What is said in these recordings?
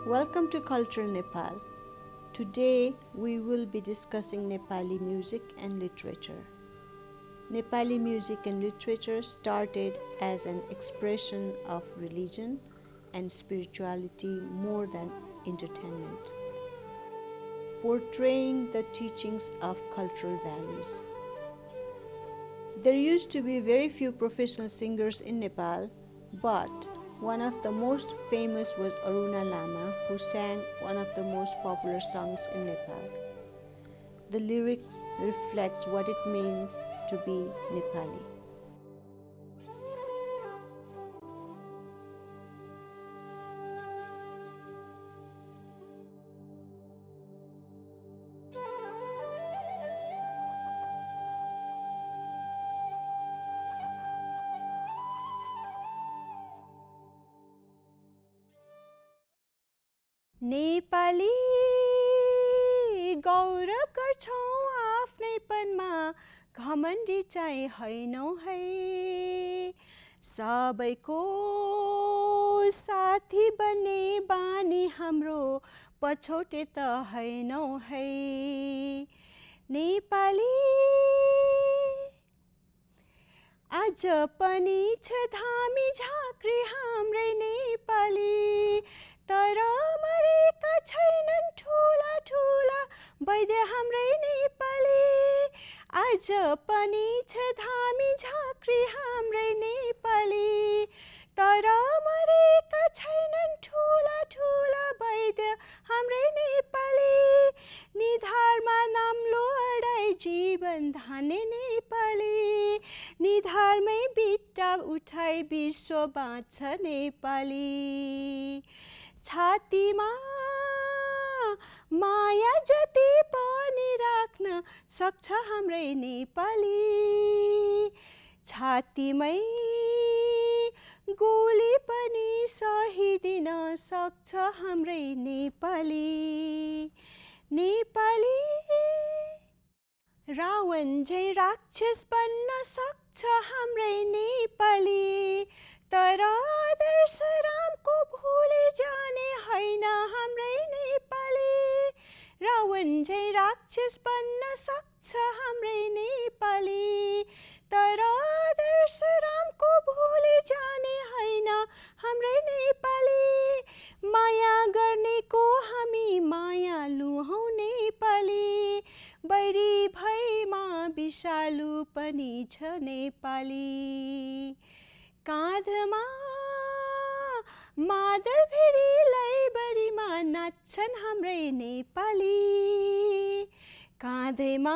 Welcome to Cultural Nepal. Today we will be discussing Nepali music and literature. Nepali music and literature started as an expression of religion and spirituality more than entertainment, portraying the teachings of cultural values. There used to be very few professional singers in Nepal, but one of the most famous was Aruna Lama, who sang one of the most popular songs in Nepal. The lyrics reflects what it means to be Nepali. Nepali गौरव गर्छौँ आफ्नैपनमा, घमण्डी चाहिँ हैनौँ है। सबैको साथी बन्ने बानी हाम्रो, पछौटे त हैनौँ है। नेपाली आज पनि छ धामी झाँक्री हाम्रै नेपाली, तर मरेका छैनन् ठुला ठुला वैद्य हाम्रै नेपाली। आज पनि छ धामी झाँक्री हाम्रै नेपाली, तर मरेका छैनन् ठुला ठुला वैद्य हाम्रै नेपाली। निधारमा नाम्लो अडाई जीवन धाने नेपाली, निधारमै बिटा उठाई विश्व बाँच्छ नेपाली। छातीमा माया जति पनि राख्न सक्छ हाम्रै नेपाली, छातीमै गोली पनि सहिदिन सक्छ हाम्रै नेपाली। नेपाली रावण झै राक्षस बन्न सक्छ हाम्रै नेपाली, तर आदर्श रामको भुले जाने हैन हाम्रै नेपाली। रावण झै राक्षस बन्न सक्छ हाम्रै नेपाली, तर आदर्श रामको भुले जाने हैन हाम्रै नेपाली। माया गर्नेको हामी मायालु हौँ नेपाली, बैरी भैमा विषालु पनि छ नेपाली। काँधमा मादल फेरि लैबरीमा नाच्छन् हाम्रै नेपाली, काँधैमा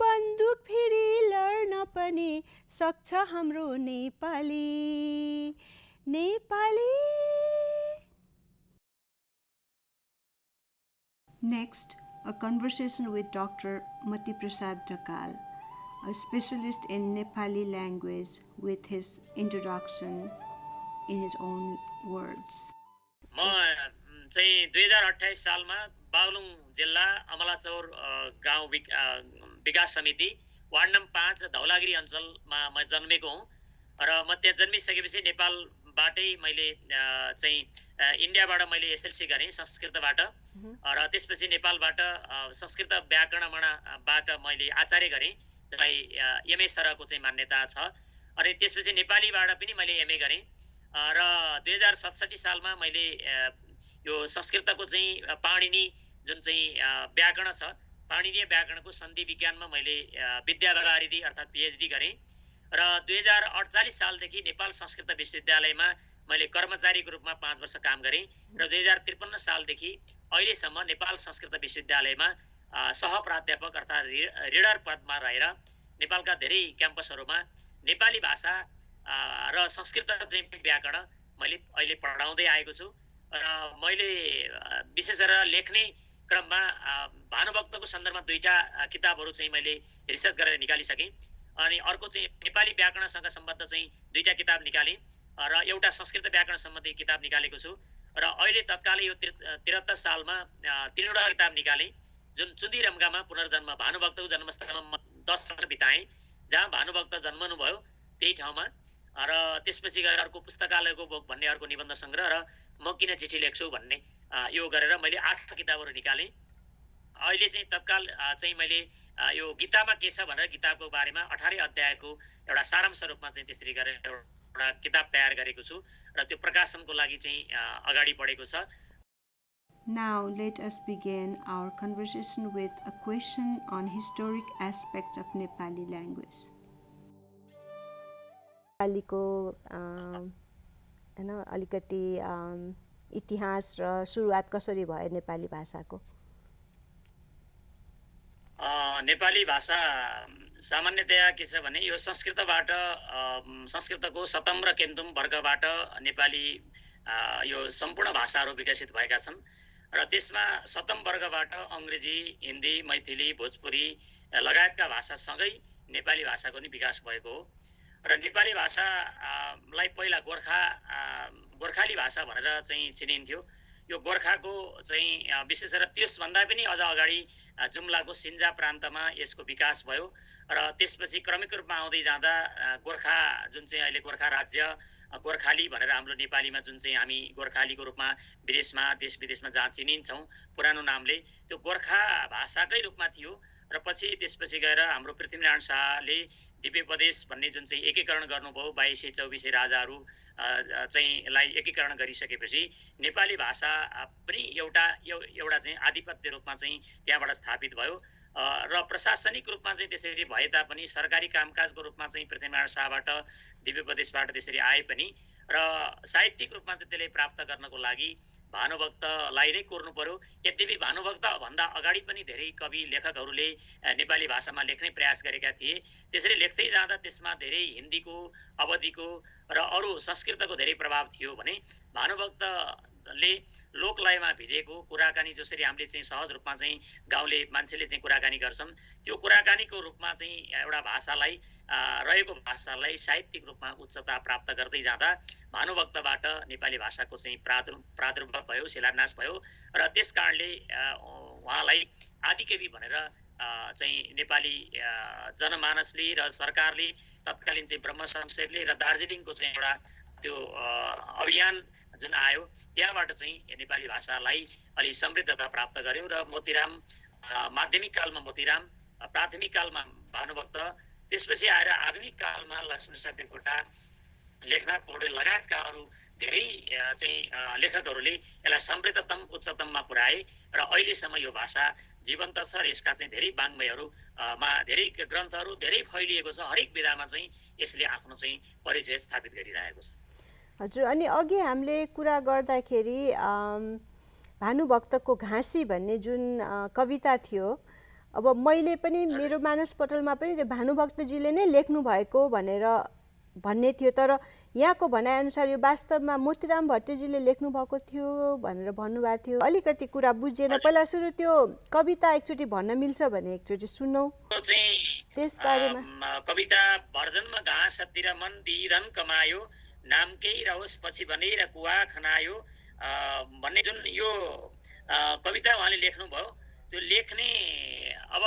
बन्दुक फेरि लड्न पनि सक्छ हाम्रो Nepali. Nepali Next, a conversation with Dr. Mati Prasad Dhakal, a specialist in Nepali language, with his introduction in his own words. म चाहिँ 2028 सालमा बागलुङ जिल्ला अमलाचौर गाउँ विकास समिति वार्ड नम्बर 5 धौलागिरी अञ्चलमा म जन्मेको हुँ र म त्यहाँ जन्मिसकेपछि नेपालबाटै मैले चाहिँ इन्डियाबाट मैले एसएलसी गरेँ संस्कृतबाट र त्यसपछि नेपालबाट संस्कृत व्याकरणबाट मैले आचार्य गरेँ, जसलाई एमए सरको चाहिँ मान्यता छ। अनि त्यसपछि नेपालीबाट पनि मैले एमए गरेँ र 2067 सालमा मैले यो संस्कृतको चाहिँ पाणिनि जुन चाहिँ व्याकरण छ, पाणिनीय व्याकरणको सन्धि विज्ञानमा मैले विद्यावारिधि अर्थात् पिएचडी गरेँ र 2048 सालदेखि नेपाल संस्कृत विश्वविद्यालयमा मैले कर्मचारीको रूपमा 5 वर्ष काम गरेँ र 2053 सालदेखि अहिलेसम्म नेपाल संस्कृत विश्वविद्यालयमा सहप्राध्यापक अर्थात् रिडर पदमा रहेर नेपालका धेरै क्याम्पसहरूमा नेपाली भाषा र संस्कृत चाहिँ व्याकरण मैले अहिले पढाउँदै आएको छु र मैले विशेष गरेर लेख्ने क्रममा भानुभक्तको सन्दर्भमा 2टा किताबहरू चाहिँ मैले रिसर्च गरेर निकालिसकेँ। अनि अर्को चाहिँ नेपाली व्याकरणसँग सम्बद्ध चाहिँ 2टा किताब निकालेँ र एउटा संस्कृत व्याकरण सम्बन्धी किताब निकालेको छु र अहिले तत्कालै यो 73 सालमा 3वटा किताब निकालेँ, जुन चुन्दिरम्गामा पुनर्जन्म भानुभक्तको जन्मस्थलमा 10 वर्ष बिताएँ, जहाँ भानुभक्त जन्मनु भयो त्यही ठाउँमा। र त्यसपछि गएर अर्को पुस्तकालयको बोक भन्ने अर्को निबन्ध सङ्ग्रह र म किन चिठी लेख्छु भन्ने यो गरेर मैले 8 किताबहरू निकालेँ। अहिले चाहिँ तत्काल चाहिँ मैले यो गीतामा के छ भनेर गीताको बारेमा 18 अध्यायको एउटा सारांश रूपमा चाहिँ त्यसरी गरेर एउटा किताब तयार गरेको छु र त्यो प्रकाशनको लागि चाहिँ अगाडि बढेको छ। Now let us begin our conversation with a question on historic aspects of Nepali language. नेपालीको हैन अलिकति इतिहास र सुरुवात कसरी भयो नेपाली भाषाको? नेपाली भाषा सामान्यतया के छ भने यो संस्कृतबाट संस्कृतको सतम र केन्तुम वर्गबाट नेपाली यो सम्पूर्ण भाषाहरू विकसित भएका छन् र त्यसमा सतम वर्गबाट अङ्ग्रेजी, हिन्दी, मैथिली, भोजपुरी लगायतका भाषासँगै नेपाली भाषाको नि विकास भएको हो र नेपाली भाषालाई पहिला गोर्खाली भाषा भनेर चाहिँ चिनिन्थ्यो। यो गोर्खाको चाहिँ विशेष गरेर त्यसभन्दा पनि अझ अगाडि जुम्लाको सिन्जा प्रान्तमा यसको विकास भयो र त्यसपछि क्रमिक रूपमा आउँदै जाँदा गोर्खा जुन चाहिँ अहिले गोर्खा राज्य गोर्खाली भनेर हाम्रो नेपालीमा जुन चाहिँ हामी गोर्खालीको रूपमा विदेशमा देश विदेशमा जहाँ चिनिन्छौँ पुरानो नामले त्यो गोर्खा भाषाकै रूपमा थियो र पछि त्यसपछि गएर हाम्रो पृथ्वीनारायण शाहले दिव्य प्रदेश भन्ने जुन चाहिँ एकीकरण गर्नुभयो 2224 राजाहरू चाहिँ लाई एकीकरण गरिसकेपछि नेपाली भाषा पनि एउटा चाहिँ आधिपत्य रूपमा चाहिँ त्यहाँबाट स्थापित भयो र प्रशासनिक रूपमा चाहिँ त्यसरी भए तापनि सरकारी कामकाजको रूपमा चाहिँ पृथ्वीनारायण शाहबाट दिव्य प्रदेशबाट त्यसरी आए पनि र साहित्यिक रूपमा चाहिँ त्यसले प्राप्त गर्नको लागि भानुभक्तलाई नै कोर्नु पर्यो। यद्यपि भानुभक्त भन्दा अगाडि पनि धेरै कवि लेखकहरूले नेपाली भाषामा लेख्ने प्रयास गरेका थिए। त्यसरी लेख्दै जाँदा त्यसमा धेरै हिन्दीको, अवधिको र अरू संस्कृतको धेरै प्रभाव थियो भने भानुभक्तले लोकलयमा भिजेको कुराकानी जसरी हामीले चाहिँ सहज रूपमा चाहिँ गाउँले मान्छेले चाहिँ कुराकानी गर्छन् त्यो कुराकानीको रूपमा चाहिँ एउटा भाषालाई रहेको भाषालाई साहित्यिक रूपमा उच्चता प्राप्त गर्दै जाँदा भानुभक्तबाट नेपाली भाषाको चाहिँ प्रादुर्भाव भयो, शिलान्यास भयो र त्यस कारणले उहाँलाई आदिकवि भनेर चाहिँ नेपाली जनमानसले र सरकारले तत्कालीन चाहिँ ब्रह्म शमशेरले र दार्जिलिङको चाहिँ एउटा त्यो अभियान जुन आयो त्यहाँबाट चाहिँ नेपाली भाषालाई अलि समृद्धता प्राप्त गर्यो र मोतीराम माध्यमिक कालमा मोतीराम, प्राथमिक कालमा भानुभक्त, त्यसपछि आएर आधुनिक कालमा लक्ष्मी सापकोटा, लेखनाथ पौडेल लगायतका अरू धेरै चाहिँ लेखकहरूले यसलाई समृद्धतम उच्चतममा पुर्याए र अहिलेसम्म यो भाषा जीवन्त छ र यसका चाहिँ धेरै वाङ्मयहरूमा धेरै ग्रन्थहरू धेरै फैलिएको छ। हरेक विधामा चाहिँ यसले आफ्नो चाहिँ परिचय स्थापित गरिरहेको छ। हजुर, अनि अघि हामीले कुरा गर्दाखेरि भानुभक्तको घाँसी भन्ने जुन कविता थियो, अब मैले पनि मेरो मानसपटलमा पनि त्यो भानुभक्तजीले नै लेख्नु भएको भनेर भन्ने थियो, तर यहाँको भनाइअनुसार यो वास्तवमा मोतीराम भट्टजीले लेख्नु भएको थियो भनेर भन्नुभएको थियो। अलिकति कुरा बुझेन। पहिला सुरु त्यो कविता एकचोटि भन्न मिल्छ भने एकचोटि सुनौ त्यस बारेमा। कविता भर्जनमा घाँसतिर मन दिइधन कमायो, नाम केही रहोस् पछि भनेर कुवा खनायो भन्ने जुन यो कविता उहाँले लेख्नुभयो त्यो लेख्ने अब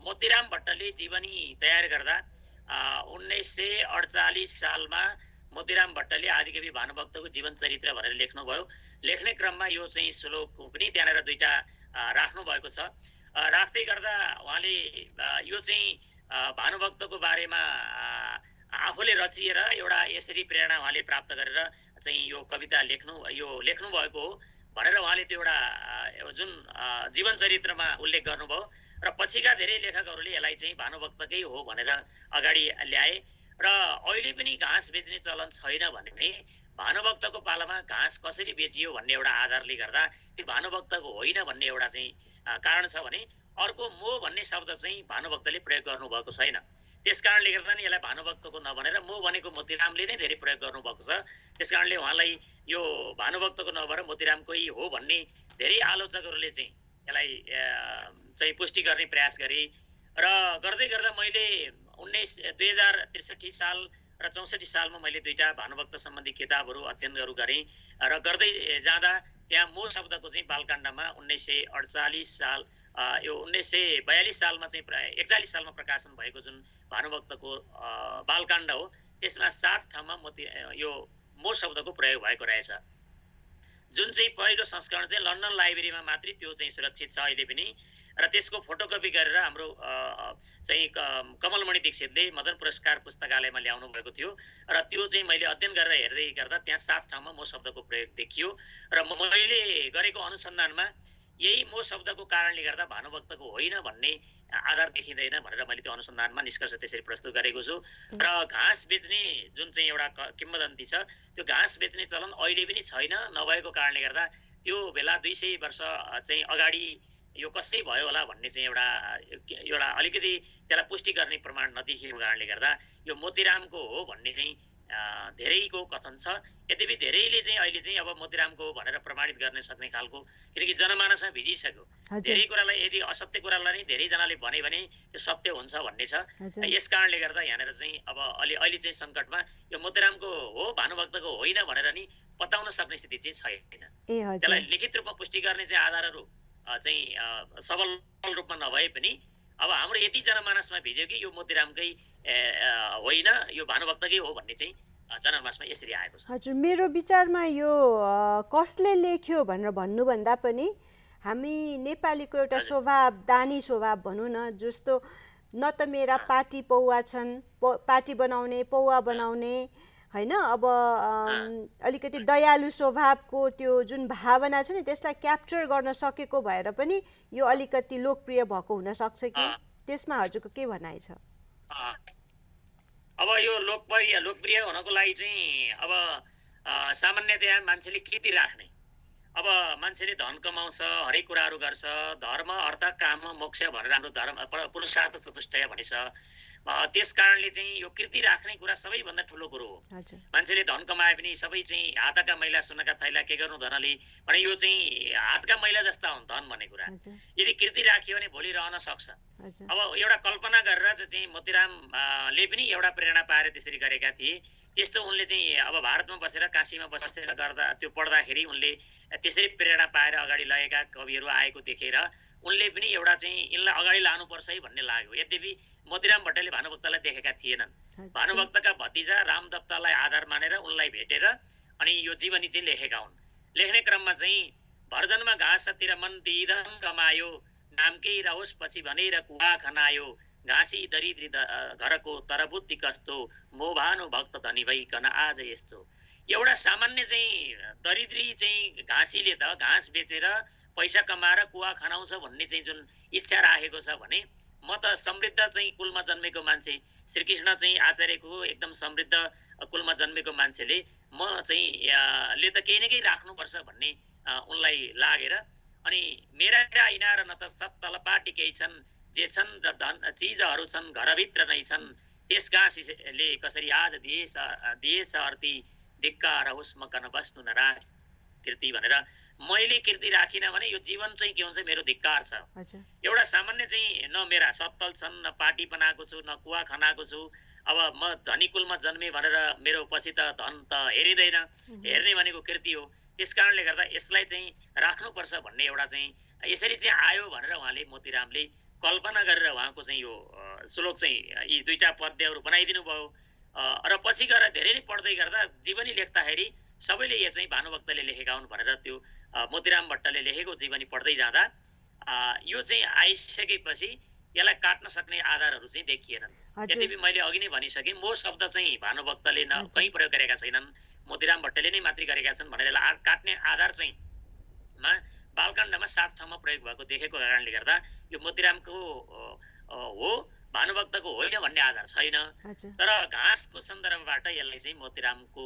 मोतीराम भट्टले जीवनी तयार गर्दा 1948 सालमा मोतीराम भट्टले आदिकवि भानुभक्तको जीवन चरित्र भनेर लेख्नुभयो। लेख्ने क्रममा यो चाहिँ श्लोक पनि त्यहाँनिर दुईटा राख्नु भएको छ। राख्दै गर्दा उहाँले यो चाहिँ भानुभक्तको बारेमा आफूले रचिएर एउटा यसरी प्रेरणा उहाँले प्राप्त गरेर चाहिँ यो कविता लेख्नु भएको हो भनेर उहाँले त्यो एउटा जुन जीवन चरित्रमा उल्लेख गर्नुभयो र पछिका धेरै लेखकहरूले यसलाई चाहिँ भानुभक्तकै हो भनेर अगाडि ल्याए र अहिले पनि घाँस बेच्ने चलन छैन भने भानुभक्तको पालामा घाँस कसरी बेचियो भन्ने एउटा आधारले गर्दा त्यो भानुभक्तको होइन भन्ने एउटा चाहिँ कारण छ भने अर्को मोह भन्ने शब्द चाहिँ भानुभक्तले प्रयोग गर्नुभएको छैन। त्यस कारणले गर्दा नि यसलाई भानुभक्तको नभनेर मोह भनेको मोतीरामले नै धेरै प्रयोग गर्नुभएको छ। त्यस कारणले उहाँलाई यो भानुभक्तको नभएर मोतीरामकै हो भन्ने धेरै आलोचकहरूले चाहिँ यसलाई चाहिँ पुष्टि गर्ने प्रयास गरे र गर्दै गर्दा मैले 2063 साल र 64 सालमा मैले दुईटा भानुभक्त सम्बन्धी किताबहरू अध्ययनहरू गरेँ र गर्दै जाँदा त्यहाँ मोह शब्दको चाहिँ बालकाण्डमा 1948 साल यो 1942 सालमा चाहिँ 41 सालमा प्रकाशन भएको जुन भानुभक्तको बालकाण्ड हो त्यसमा 7 ठाउँमा यो मो शब्दको प्रयोग भएको रहेछ। जुन चाहिँ पहिलो संस्करण चाहिँ लन्डन लाइब्रेरीमा मात्रै त्यो चाहिँ सुरक्षित छ अहिले पनि, र त्यसको फोटोकपी गरेर हाम्रो चाहिँ कमलमणि दीक्षितले मदन पुरस्कार पुस्तकालयमा ल्याउनु भएको थियो, र त्यो चाहिँ मैले अध्ययन गरेर हेर्दै गर्दा त्यहाँ 7 ठाउँमा मो शब्दको प्रयोग देखियो, र मैले गरेको अनुसन्धानमा यही मो शब्दको कारणले गर्दा भानुभक्तको होइन भन्ने आधार देखिँदैन भनेर मैले त्यो अनुसन्धानमा निष्कर्ष त्यसरी प्रस्तुत गरेको छु। र घाँस बेच्ने जुन चाहिँ एउटा किम्वदन्ती छ, त्यो घाँस बेच्ने चलन अहिले पनि छैन, नभएको कारणले गर्दा त्यो बेला 200 वर्ष चाहिँ अगाडि यो कसै भयो होला भन्ने चाहिँ एउटा अलिकति त्यसलाई पुष्टि गर्ने प्रमाण नदेखिएको कारणले गर्दा यो मोतीरामको हो भन्ने चाहिँ धेरैको कथन छ। यद्यपि धेरैले चाहिँ अहिले चाहिँ अब मोतीरामको हो भनेर प्रमाणित गर्न सक्ने खालको, किनकि जनमानसमा भिजिसक्यो। धेरै कुरालाई यदि असत्य कुरालाई नै धेरैजनाले भने त्यो सत्य हुन्छ भन्ने छ। यस कारणले गर्दा यहाँनिर चाहिँ अब अहिले चाहिँ सङ्कटमा यो मोतीरामको हो भानुभक्तको होइन भनेर नि बताउन सक्ने स्थिति चाहिँ छैन। त्यसलाई लिखित रूपमा पुष्टि गर्ने चाहिँ आधारहरू चाहिँ सबल रूपमा नभए पनि अब हाम्रो यति जनमानसमा भिज्यो कि यो मोतीरामकै होइन, यो भानुभक्तकै हो भन्ने चाहिँ जनमानसमा यसरी आएको छ। हजुर, मेरो विचारमा यो कसले लेख्यो भनेर भन्नुभन्दा पनि हामी नेपालीको एउटा स्वभाव, दानी स्वभाव भनौँ न, जस्तो न त मेरा पार्टी पौवा छन्, पार्टी बनाउने पौवा बनाउने होइन, अब अलिकति दयालु स्वभावको त्यो जुन भावना छ नि त्यसलाई क्याप्चर गर्न सकेको भएर पनि यो अलिकति लोकप्रिय भएको हुनसक्छ कि, त्यसमा हजुरको के भनाइ छ? अब यो लोकप्रिय हुनको लागि चाहिँ अब सामान्यतया मान्छेले कृति राख्ने, अब मान्छेले धन कमाउँछ, हरेक कुराहरू गर्छ, धर्म अर्थ काम मोक्ष भनेर हाम्रो धर्म पुरुषार्थ चतुष्टय भनेछ। त्यस कारणले चाहिँ यो कृति राख्ने कुरा सबैभन्दा ठुलो कुरो हो। मान्छेले धन कमाए पनि सबै चाहिँ हातका मैला सुनका थैला के गर्नु धनले भने यो चाहिँ हातका मैला जस्ता हुन् धन भन्ने कुरा। यदि कृति राखियो भने भोलि रहन सक्छ। अब एउटा कल्पना गरेर चाहिँ मोतीरामले पनि एउटा प्रेरणा पाएर त्यसरी गरेका थिए। त्यस्तो उनले चाहिँ अब भारतमा बसेर काशीमा बसेर गर्दा त्यो पढ्दाखेरि उनले त्यसरी प्रेरणा पाएर अगाडि लगेका कविहरू आएको देखेर उनले पनि एउटा चाहिँ यिनलाई अगाडि लानुपर्छ है भन्ने लाग्यो। यद्यपि मोतीराम भट्टले भानुभक्तलाई देखेका थिएनन्। भानुभक्तका भतिजा रामदत्तलाई आधार मानेर उनलाई भेटेर अनि यो जीवनी चाहिँ लेखेका हुन्। लेख्ने क्रममा चाहिँ भर्जनमा घाँसतिर मन दिधन कमायो, नामकै रहोस् पछि भनेर कुवा खनायो, घाँसी दरिद्री घरको तर बुद्धि कस्तो, मो भानुभक्त धनी भइकन आज यस्तो। एउटा सामान्य चाहिँ दरिद्री चाहिँ घाँसीले त घाँस बेचेर पैसा कमाएर कुवा खनाउँछ भन्ने चाहिँ जुन इच्छा राखेको छ भने म त समृद्ध चाहिँ कुलमा जन्मेको मान्छे, श्रीकृष्ण चाहिँ आचार्यको एकदम समृद्ध कुलमा जन्मेको मान्छेले म चाहिँ ले त केही न केही राख्नुपर्छ भन्ने उनलाई लागेर अनि मेरा ऐना र न त सत्तल पाटी केही छन्, जे छन् र धन चिजहरू छन् घरभित्र नै छन्, त्यस घाँसीले कसरी आज दिएछ अर्थी, धिक्कार होस् म कन बस्नु नराख कृति भनेर मैले कृति राखिन भने यो जीवन चाहिँ के हुन्छ मेरो धिक्कार छ। एउटा सामान्य चाहिँ न मेरा सत्तल छन्, न पार्टी बनाएको छु, न कुवा खनाएको छु, अब म धनी कुलमा जन्मे भनेर मेरो पछि त धन त हेरिँदैन, हेर्ने भनेको कृति हो। त्यस कारणले गर्दा यसलाई चाहिँ राख्नुपर्छ भन्ने एउटा चाहिँ यसरी चाहिँ आयो भनेर उहाँले मोतीरामले कल्पना गरेर उहाँको चाहिँ यो श्लोक चाहिँ यी दुईटा पद्यहरू बनाइदिनु भयो। र पछि गएर धेरैले पढ्दै गर्दा जीवनी लेख्दाखेरि सबैले यो चाहिँ भानुभक्तले लेखेका हुन् भनेर त्यो मोतीराम भट्टले लेखेको जीवनी पढ्दै जाँदा यो चाहिँ आइसकेपछि यसलाई काट्न सक्ने आधारहरू चाहिँ देखिएनन्। यद्यपि मैले अघि नै भनिसकेँ मो शब्द चाहिँ भानुभक्तले न कहीँ प्रयोग गरेका छैनन्, मोतीराम भट्टले नै मात्रै गरेका छन् भनेर यसलाई काट्ने आधार चाहिँ बालकाण्डमा 7 ठाउँमा प्रयोग भएको देखेको कारणले गर्दा यो मोतीरामको हो भानुभक्तको होइन भन्ने आधार छैन। तर घाँसको सन्दर्भबाट यसलाई चाहिँ मोतीरामको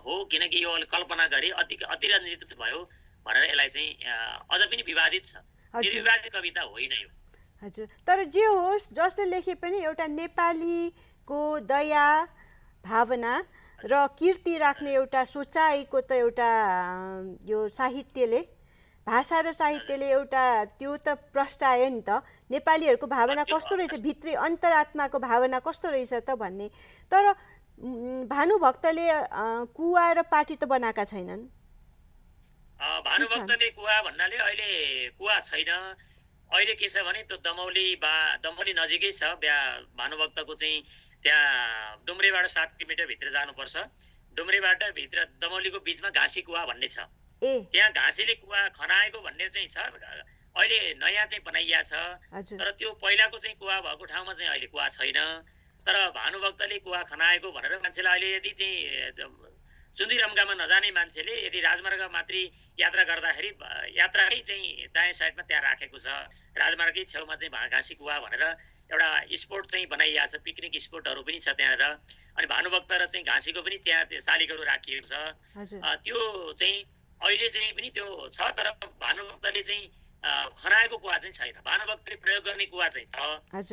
हो, किनकि यो कल्पना गरी अतिरञ्जित भयो भनेर यसलाई चाहिँ अझ पनि विवादित छ। निर्विवादित कविता होइन यो। हजुर, तर जे होस् जसले लेखे पनि एउटा नेपालीको दया भावना र कीर्ति राख्ने एउटा सोचाइको त एउटा यो साहित्यले, भाषा र साहित्यले एउटा त्यो त प्रस्तायो नि त नेपालीहरूको भावना कस्तो रहेछ, भित्री अन्तरात्माको भावना कस्तो रहेछ त भन्ने। तर भानुभक्तले कुवा र पार्टी त बनाएका छैनन्। भानुभक्तले कुवा भन्नाले अहिले कुवा छैन। अहिले के छ भने त्यो दमौली नजिकै छ भानुभक्तको चाहिँ त्यहाँ डुम्रेबाट 7 किलोमिटर भित्र जानुपर्छ। डुम्रेबाट भित्र दमौलीको बिचमा घाँसी कुवा भन्ने छ। त्यहाँ घाँसीले कुवा खनाएको भन्ने चाहिँ छ। अहिले नयाँ चाहिँ बनाइया छ, तर त्यो पहिलाको चाहिँ कुवा भएको ठाउँमा चाहिँ अहिले कुवा छैन। तर भानुभक्तले कुवा खनाएको भनेर मान्छेलाई अहिले यदि चाहिँ चुन्दिरमगामा नजाने मान्छेले यदि राजमार्ग मात्रै यात्रा गर्दाखेरि यात्राकै चाहिँ दायाँ साइडमा त्यहाँ राखेको छ, राजमार्गकै छेउमा चाहिँ घाँसी कुवा भनेर एउटा स्पोट चाहिँ बनाइया छ, पिकनिक स्पोटहरू पनि छ त्यहाँनिर। अनि भानुभक्त र चाहिँ घाँसीको पनि त्यहाँ शालिगहरू राखिएको छ। त्यो चाहिँ अहिले चाहिँ पनि त्यो छ, तर भानुभक्तले चाहिँ खनाएको कुवा चाहिँ छैन। भानुभक्तले प्रयोग गर्ने कुवा चाहिँ छ,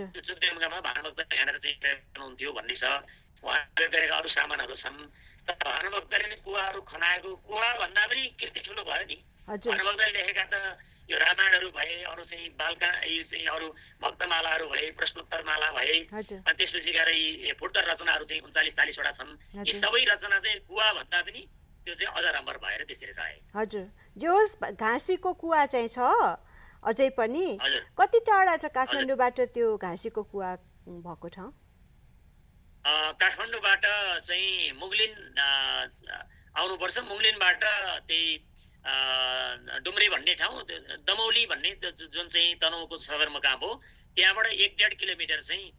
त्यो चुन्दिरमगामा भानुभक्तले यहाँनिर चाहिँ प्रयोग गर्नुहुन्थ्यो भन्ने छ। उहाँ प्रयोग गरेका अरू सामानहरू छन्, तर भानुभक्तले कुवाहरू खनाएको कुवा भन्दा पनि कृति ठुलो भयो नि। भानुभक्तले लेखेका त यो रामायणहरू भए, अरू चाहिँ बालका यो चाहिँ अरू भक्तमालाहरू भए, प्रश्नोत्तरमाला भए, अनि त्यसपछि गएर यी फुटकर रचनाहरू चाहिँ 39-40वटा छन्। यी सबै रचना चाहिँ कुवा भन्दा पनि त्यो चाहिँ अझ राम्रो भएर त्यसरी रहे। हजुर, जो घाँसीको कुवा चाहिँ छ अझै पनि कति टाढा छ काठमाडौँबाट त्यो घाँसीको कुवा भएको ठाउँ? काठमाडौँबाट चाहिँ मुगलिन आउनुपर्छ। मुगलिनबाट त्यही डुम्रे भन्ने ठाउँ, दमौली भन्ने जुन चाहिँ तनहुँको सदरमुकाम हो, त्यहाँबाट 1.5 किलोमिटर चाहिँ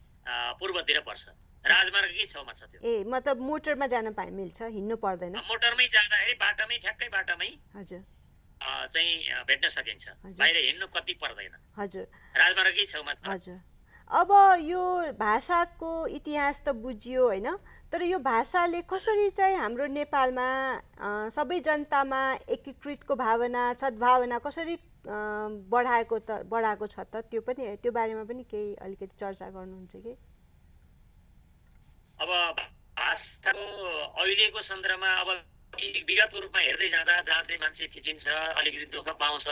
पूर्वतिर पर्छ। राजमार्गकै छेउमा छ त्यो। मतलब मोटरमा जान मिल्छ, हिँड्नु पर्दैन? मोटरमै जाँदाखेरि बाटोमै ठ्याक्कै बाटोमै चाहिँ भेट्न सकिन्छ, बाहिर हिँड्नु कति पर्दैन। हजुर, राजमार्गकै छेउमा छ। हजुर। अब यो भाषाको इतिहास त बुझियो हैन, तर यो भाषाले कसरी चाहिँ हाम्रो नेपालमा सबै जनतामा एकीकृतको भावना, सद्भावना कसरी बढाएको छ त, त्यो पनि, त्यो बारेमा पनि केही अलिकति चर्चा गर्नुहुन्छ कि? अब भाषाको अहिलेको सन्दर्भमा अब विगतको रूपमा हेर्दै जाँदा जहाँ चाहिँ मान्छे थिचिन्छ, अलिकति दुःख पाउँछ,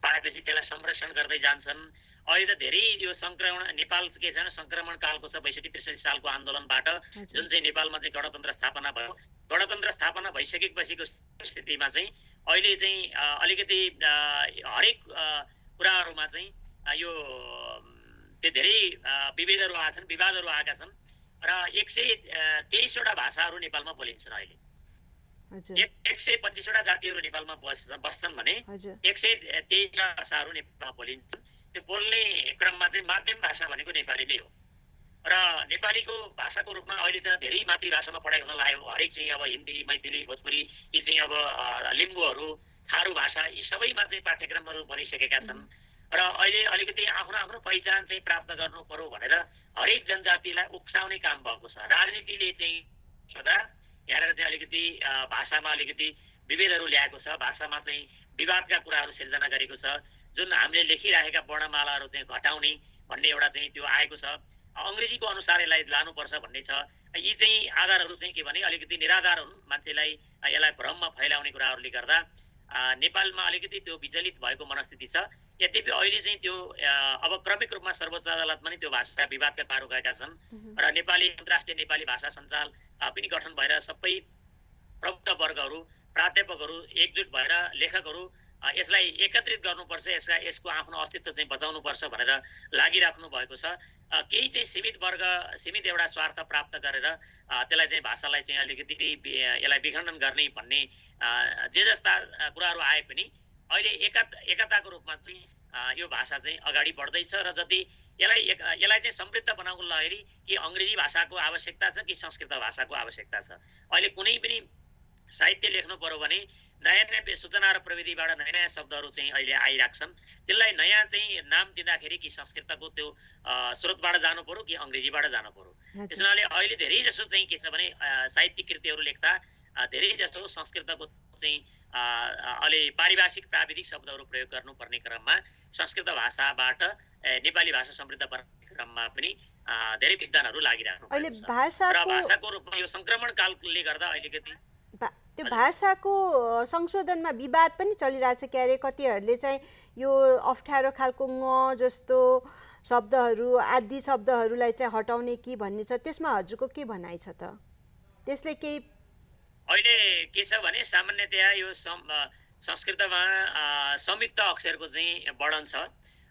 पाएपछि त्यसलाई संरक्षण गर्दै जान्छन्। अहिले त धेरै यो संक्रमण नेपाल के छ भने संक्रमण कालको छ, 62-63 सालको आन्दोलनबाट जुन चाहिँ नेपालमा चाहिँ गणतन्त्र स्थापना भयो। गणतन्त्र स्थापना भइसकेपछिको स्थितिमा चाहिँ अहिले चाहिँ अलिकति हरेक कुराहरूमा चाहिँ यो त्यो धेरै विभेदहरू आएका छन्, विवादहरू आएका छन् र 123वटा भाषाहरू नेपालमा बोलिन्छन्। अहिले 125वटा जातिहरू नेपालमा बस्छन् भने 123वटा भाषाहरू नेपालमा बोलिन्छन्। त्यो बोल्ने क्रममा चाहिँ माध्यम भाषा भनेको नेपाली नै हो र नेपालीको भाषाको रूपमा अहिले त धेरै मातृभाषामा पढाइ हुन लाग्यो। हरेक चाहिँ अब हिन्दी, मैथिली, भोजपुरी, यी चाहिँ अब लिम्बूहरू, थारू भाषा, यी सबैमा चाहिँ पाठ्यक्रमहरू बनिसकेका छन् र अहिले अलिकति आफ्नो आफ्नो पहिचान चाहिँ प्राप्त गर्नु पर्यो भनेर हरेक जनजातिलाई उक्साउने काम भएको छ। राजनीतिले चाहिँ सदा यहाँनिर चाहिँ अलिकति भाषामा अलिकति विभेदहरू ल्याएको छ, भाषामा चाहिँ विवादका कुराहरू सिर्जना गरेको छ। जुन हामीले लेखिराखेका वर्णमालाहरू चाहिँ घटाउने भन्ने एउटा चाहिँ त्यो आएको छ। अङ्ग्रेजीको अनुसार यसलाई लानुपर्छ भन्ने छ। यी चाहिँ आधारहरू चाहिँ के भने अलिकति निराधार हुन्, मान्छेलाई यसलाई भ्रममा फैलाउने कुराहरूले गर्दा नेपालमा अलिकति त्यो विचलित भएको मनस्थिति छ। यद्यपि अहिले चाहिँ त्यो अब क्रमिक रूपमा सर्वोच्च अदालतमा नि त्यो भाषा विवादका पारो गएका छन् र नेपाली अन्तर्राष्ट्रिय नेपाली भाषा सञ्जाल पनि गठन भएर सबै प्रबुद्ध वर्गहरू, प्राध्यापकहरू एकजुट भएर लेखकहरू यसलाई एकत्रित गर्नुपर्छ, यसको आफ्नो अस्तित्व चाहिँ बचाउनुपर्छ भनेर लागिराख्नु भएको छ। केही चाहिँ सीमित वर्ग, सीमित एउटा स्वार्थ प्राप्त गरेर त्यसलाई चाहिँ भाषालाई चाहिँ अलिकति यसलाई विखण्डन गर्ने भन्ने जे जस्ता कुराहरू आए पनि अहिले एकताको रूपमा चाहिँ यो भाषा चाहिँ अगाडि बढ्दैछ र जति यसलाई चाहिँ समृद्ध बनाउनको लागि कि अङ्ग्रेजी भाषाको आवश्यकता छ कि संस्कृत भाषाको आवश्यकता छ। अहिले कुनै पनि साहित्य लेख्नु पर्यो भने नयाँ नयाँ सूचना र प्रविधिबाट नयाँ नयाँ शब्दहरू चाहिँ अहिले आइराख्छन्। त्यसलाई नयाँ चाहिँ नाम दिँदाखेरि कि संस्कृतको त्यो स्रोतबाट जानु पर्यो कि अङ्ग्रेजीबाट जानु पर्यो। त्यसमाले अहिले धेरै जसो चाहिँ के छ भने साहित्यिक कृतिहरू लेख्दा धेरै जसो संस्कृतको चाहिँ अलि पारिभाषिक प्राविधिक शब्दहरू प्रयोग गर्नुपर्ने क्रममा संस्कृत भाषाबाट नेपाली भाषा समृद्ध बनाउने क्रममा पनि धेरै विद्वानहरू लागिराख्नु भएको छ र भाषाको रूपमा यो संक्रमण कालले गर्दा अलिकति त्यो भाषाको संशोधनमा विवाद पनि चलिरहेछ के अरे, कतिहरूले चाहिँ यो अप्ठ्यारो खालको ङ जस्तो शब्दहरू, आदि शब्दहरूलाई चाहिँ हटाउने कि भन्ने छ। त्यसमा हजुरको के भनाइ छ त? त्यसले केही अहिले के छ भने सामान्यतया यो संस्कृतमा संयुक्त अक्षरको चाहिँ वर्णन छ।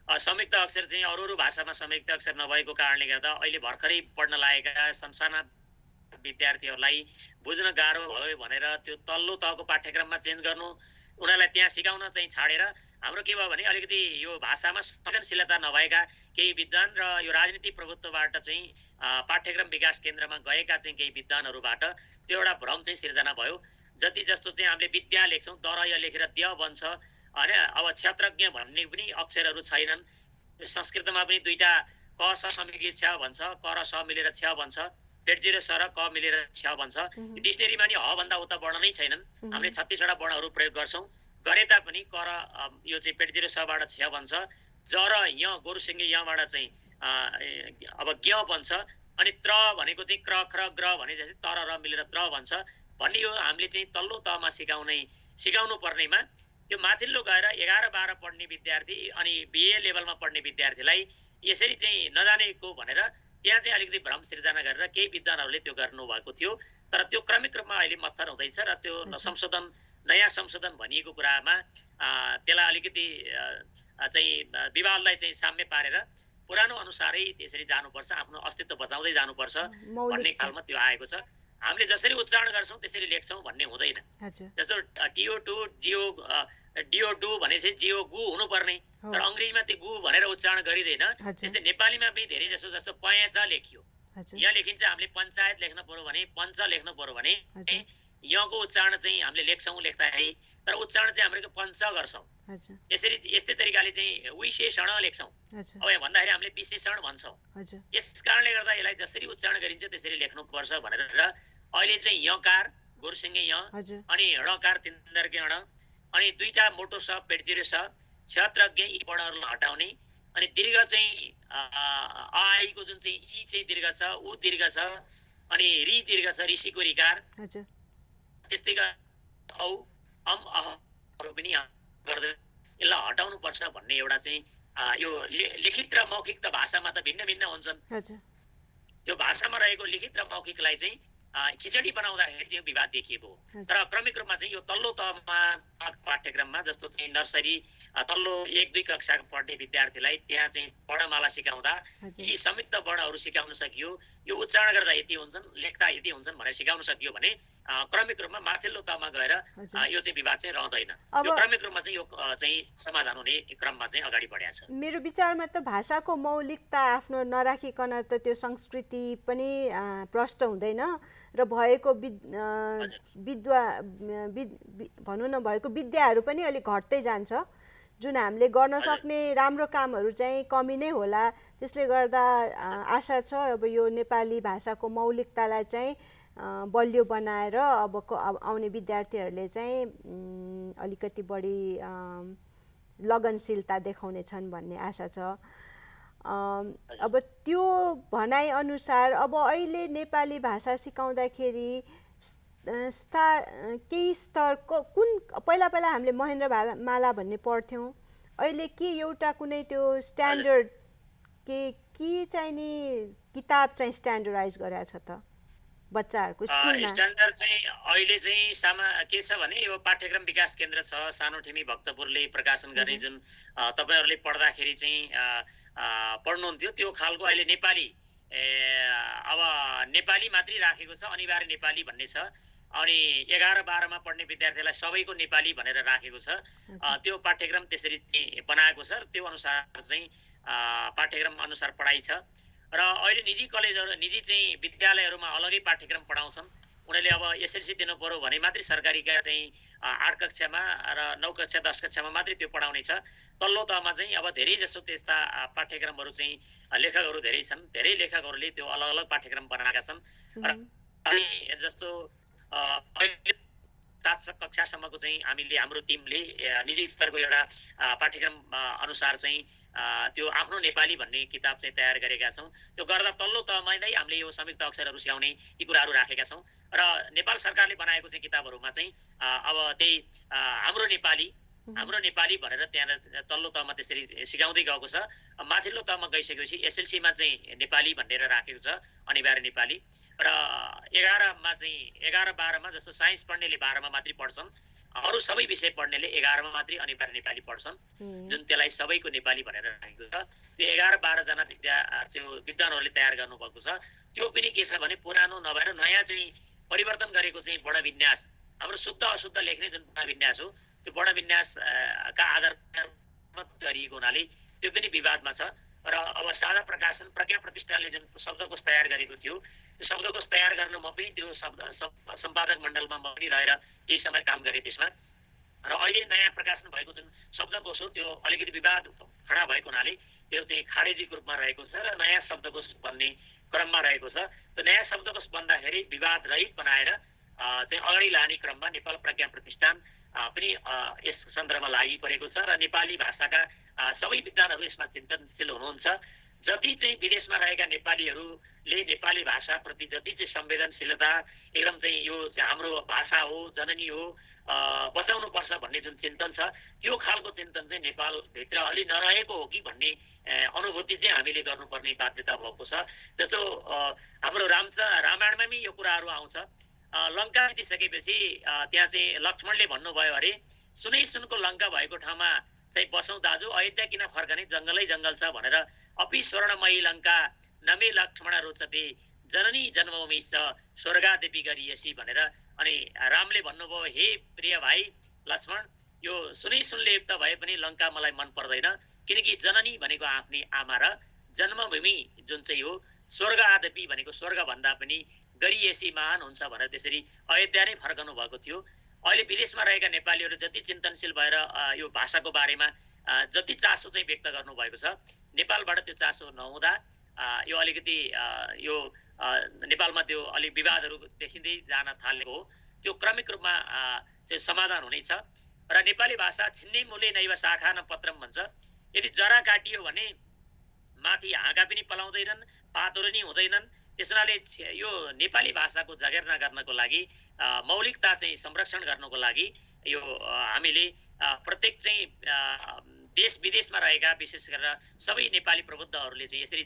संयुक्त अक्षर चाहिँ अरू भाषामा संयुक्त अक्षर नभएको कारणले गर्दा अहिले भर्खरै पढ्न लागेका सनसाना विद्यार्थीहरूलाई बुझ्न गाह्रो भयो भनेर त्यो तल्लो तहको पाठ्यक्रममा चेन्ज गर्नु, उनीहरूलाई त्यहाँ सिकाउन चाहिँ छाडेर हाम्रो के भयो भने अलिकति यो भाषामा संवेदनशीलता नभएका केही विद्वान र यो राजनीतिक प्रभुत्वबाट चाहिँ पाठ्यक्रम विकास केन्द्रमा गएका चाहिँ केही विद्वानहरूबाट त्यो एउटा भ्रम चाहिँ सिर्जना भयो। जति जस्तो चाहिँ हामीले विद्या लेख्छौँ तर यो लेखेर द्य बन्छ होइन। अब क्षेत्रज्ञ भन्ने पनि अक्षरहरू छैनन्। संस्कृतमा पनि दुईटा क स समिलित छ भन्छ, क र स मिलेर छ भन्छ, पेट 0 स र क मिलेर छ भन्छ। डिक्सनेरीमा नि ह भन्दा उता वर्ण नै छैनन्। हामीले 36वटा वर्णहरू प्रयोग गर्छौँ, गरे तापनि क र यो चाहिँ पेट 0 सबाट छ भन्छ, ज र य गोरुसिङ्गे यबाट चाहिँ अब ज्ञ भन्छ, अनि त्र भनेको चाहिँ क्र ख्र ग्र भने जस्तै तर र मिलेर त्र भन्छ भन्ने यो हामीले चाहिँ तल्लो तहमा सिकाउनु पर्नेमा त्यो माथिल्लो गएर 11-12 पढ्ने विद्यार्थी अनि बिए लेभलमा पढ्ने विद्यार्थीलाई यसरी चाहिँ नजानेको भनेर त्यहाँ चाहिँ अलिकति भ्रम सिर्जना गरेर केही विद्वानहरूले त्यो गर्नुभएको थियो। तर त्यो क्रमिक रूपमा अहिले मत्थर हुँदैछ र त्यो संशोधन, नयाँ संशोधन भनिएको कुरामा त्यसलाई अलिकति चाहिँ विवादलाई चाहिँ साम्य पारेर पुरानो अनुसारै त्यसरी जानुपर्छ, आफ्नो अस्तित्व बचाउँदै जानुपर्छ भन्ने खालमा त्यो आएको छ। हामीले जसरी उच्चारण गर्छौँ त्यसरी लेख्छौँ भन्ने हुँदैन। जस्तो डिओ भनेपछि जियो गु हुनुपर्ने, तर अङ्ग्रेजीमा त्यो गु भनेर उच्चारण गरिँदैन। त्यस्तै नेपालीमा पनि धेरै जस्तो पयाँच लेखियो, यहाँ लेखिन्छ हामीले पञ्चायत लेख्न पर्यो भने पञ्च लेख्न पर्यो भने यहाँको उच्चारण चाहिँ हामीले लेख्छौँ लेख्दाखेरि, तर उच्चारण चाहिँ हाम्रो पञ्च गर्छौँ। यस्तै तरिकाले चाहिँ विशेषण लेख्छौँ, अब यहाँ भन्दाखेरि हामीले विशेषण भन्छौँ। यस कारणले गर्दा यसलाई जसरी उच्चारण गरिन्छ त्यसरी लेख्नुपर्छ भनेर अहिले चाहिँ यकार गोरुसिङ्गे य अनि णकार तिन्दर्के ण अनि दुईटा मोटो स पेट 0 स क्षेत्रज्ञ यी वर्णहरूलाई हटाउने, अनि दीर्घ चाहिँ आइको जुन चाहिँ ई चाहिँ दीर्घ छ, उ दीर्घ छ, अनि रि दीर्घ छ, ऋषिको रिकार, त्यस्तै औ अम अहहरू पनि गर्दै यसलाई हटाउनु पर्छ भन्ने एउटा चाहिँ यो लिखित र मौखिक त भाषामा त भिन्न भिन्न हुन्छन्। त्यो भाषामा रहेको लिखित र मौखिकलाई चाहिँ खिचडी बनाउँदाखेरि चाहिँ विवाद देखिएको हो। तर क्रमिक रूपमा चाहिँ यो तल्लो तहमा पाठ्यक्रममा जस्तो चाहिँ नर्सरी तल्लो 1-2 कक्षा पढ्ने विद्यार्थीलाई त्यहाँ चाहिँ वर्णमाला सिकाउँदा यी संयुक्त वर्णहरू सिकाउन सकियो, यो उच्चारण गर्दा यति हुन्छन्, लेख्दा यति हुन्छन् भनेर सिकाउन सकियो भने क्रमिक रूपमा माथिल्लो तहमा गएर यो चाहिँ विवाद चाहिँ रहँदैन। यो क्रमिक रूपमा चाहिँ यो चाहिँ समाधान हुने क्रममा चाहिँ अगाडि बढेको छ। मेरो विचारमा त भाषाको मौलिकता आफ्नो नराखिकन त त्यो संस्कृति पनि प्रष्ट हुँदैन र भएको भनौँ न भएको विद्याहरू पनि अलिक घट्दै जान्छ, जुन हामीले गर्न सक्ने राम्रो कामहरू चाहिँ कमी नै होला। त्यसले गर्दा आशा छ अब यो नेपाली भाषाको मौलिकतालाई चाहिँ बलियो बनाएर अबको आउने विद्यार्थीहरूले चाहिँ अलिकति बढी लगनशीलता देखाउनेछन् भन्ने आशा छ। अब त्यो भनाइ अनुसार अब अहिले नेपाली भाषा सिकाउँदाखेरि केही स्तरको कुन पहिला हामीले महेन्द्र माला भन्ने पढ्थ्यौँ, अहिले के एउटा कुनै त्यो स्ट्यान्डर्ड के चाहिँ नि किताब चाहिँ स्ट्यान्डर्डाइज गरेको छ त बच्चाहरूको स्कुलमा? स्ट्यान्डर्ड चाहिँ अहिले चाहिँ के छ भने यो पाठ्यक्रम विकास केन्द्र छ सानोठिमी भक्तपुरले प्रकाशन गर्ने, जुन तपाईँहरूले पढ्दाखेरि चाहिँ पढ्नुहुन्थ्यो त्यो खालको अहिले नेपाली अब नेपाली मात्रै राखेको छ, अनिवार्य नेपाली भन्ने छ। अनि 11-12मा पढ्ने विद्यार्थीलाई सबैको नेपाली भनेर राखेको छ। त्यो पाठ्यक्रम त्यसरी चाहिँ बनाएको छ, त्यो अनुसार चाहिँ पाठ्यक्रम अनुसार पढाइ छ। र अहिले निजी कलेजहरू, निजी चाहिँ विद्यालयहरूमा अलगै पाठ्यक्रम पढाउँछन्। उनीहरूले अब एसएलसी दिनु पर्यो भने मात्रै सरकारीका चाहिँ 8 कक्षामा र 9 कक्षा 10 कक्षामा मात्रै त्यो पढाउने छ। तल्लो तहमा चाहिँ अब धेरै जसो त्यस्ता पाठ्यक्रमहरू चाहिँ लेखकहरू धेरै छन्, धेरै लेखकहरूले त्यो अलग अलग पाठ्यक्रम बनाएका छन्। र जस्तो 7 कक्षासम्मको चाहिँ हाम्रो टिमले निजी स्तरको एउटा पाठ्यक्रम अनुसार चाहिँ त्यो आफ्नो नेपाली भन्ने किताब चाहिँ तयार गरेका छौँ। त्यो गर्दा तल्लो तहमा नै हामीले यो संयुक्त अक्षरहरू सिकाउने ती कुराहरू राखेका छौँ। र नेपाल सरकारले बनाएको चाहिँ किताबहरूमा चाहिँ अब त्यही हाम्रो नेपाली हाम्रो नेपाली भनेर त्यहाँ तल्लो तहमा त्यसरी सिकाउँदै गएको छ। माथिल्लो तहमा गइसकेपछि एसएलसीमा चाहिँ नेपाली भनेर राखेको छ, अनिवार्य नेपाली। र 11मा चाहिँ 11-12मा जस्तो साइन्स पढ्नेले 12मा मात्रै पढ्छन्, अरू सबै विषय पढ्नेले 11मा मात्रै अनिवार्य नेपाली पढ्छन्, जुन त्यसलाई सबैको नेपाली भनेर राखेको छ। त्यो 11-12 जना विद्वानहरूले तयार गर्नुभएको छ। त्यो पनि के छ भने पुरानो नभएर नयाँ चाहिँ परिवर्तन गरेको चाहिँ वर्णविन्यास, हाम्रो शुद्ध अशुद्ध लेख्ने जुन वर्णविन्यास हो, त्यो वर्णविन्यासका आधारमा गरिएको हुनाले त्यो पनि विवादमा छ। र अब साझा प्रकाशन प्रज्ञा प्रतिष्ठानले जुन शब्दकोश तयार गरेको थियो, त्यो शब्दकोश तयार गर्न म पनि त्यो सम्पादक मण्डलमा म पनि रहेर केही समय काम गरेँ त्यसमा। र अहिले नयाँ प्रकाशन भएको जुन शब्दकोश हो त्यो अलिकति विवाद खडा भएको हुनाले त्यो चाहिँ खारेजीको रूपमा रहेको छ र नयाँ शब्दकोश बन्ने क्रममा रहेको छ। त्यो नयाँ शब्दकोश बन्दाखेरि विवाद रहित बनाएर चाहिँ अगाडि लाने क्रममा नेपाल प्रज्ञा प्रतिष्ठान पनि यस सन्दर्भमा लागि परेको छ। र नेपाली भाषाका सबै विद्वानहरू यसमा चिन्तनशील हुनुहुन्छ। जति चाहिँ विदेशमा रहेका नेपालीहरूले नेपाली भाषाप्रति जति चाहिँ संवेदनशीलता, एकदम चाहिँ यो हाम्रो भाषा हो, जननी हो, बचाउनुपर्छ भन्ने जुन चिन्तन छ, त्यो खालको चिन्तन चाहिँ नेपालभित्र अलि नरहेको हो कि भन्ने अनुभूति चाहिँ हामीले गर्नुपर्ने बाध्यता भएको छ। जस्तो हाम्रो रामायणमा पनि यो कुराहरू आउँछ। लङ्का जितिसकेपछि त्यहाँ चाहिँ लक्ष्मणले भन्नुभयो अरे, सुनै सुनको लङ्का भएको ठाउँमा चाहिँ बसौँ दाजु, अयोध्या किन फर्कने, जङ्गलै जङ्गल छ भनेर। अपि स्वर्णमयी लङ्का नमे लक्ष्मण रोचते, जननी जन्मभूमि छ स्वर्गादेवी गरिएसी भनेर। अनि रामले भन्नुभयो, हे प्रिय भाइ लक्ष्मण, यो सुनै सुनले युक्त भए पनि लङ्का मलाई मन पर्दैन, किनकि जननी भनेको आफ्नै आमा र जन्मभूमि जुन चाहिँ हो स्वर्गादेवी भनेको स्वर्गभन्दा पनि गरिएसी महान हुन्छ भनेर त्यसरी अयोध्या नै फर्कनु भएको थियो। अहिले विदेशमा रहेका नेपालीहरू जति चिन्तनशील भएर यो भाषाको बारेमा जति चासो चाहिँ व्यक्त गर्नुभएको छ, नेपालबाट त्यो चासो नहुँदा यो अलिकति यो नेपालमा त्यो अलिक विवादहरू देखिँदै जान थालेको हो। त्यो क्रमिक रूपमा चाहिँ समाधान हुनेछ। र नेपाली भाषा छिन्ने मूले नैव शाखा न पत्रम भन्छ। यदि जरा काटियो भने माथि हाँगा पनि पलाउँदैनन्, पातहरू नि हुँदैनन्। त्यस हुनाले यो नेपाली भाषाको जगेर्ना गर्नको लागि, मौलिकता चाहिँ संरक्षण गर्नको लागि यो हामीले प्रत्येक चाहिँ देश विदेशमा रहेका विशेष गरेर सबै नेपाली प्रबुद्धहरूले चाहिँ यसरी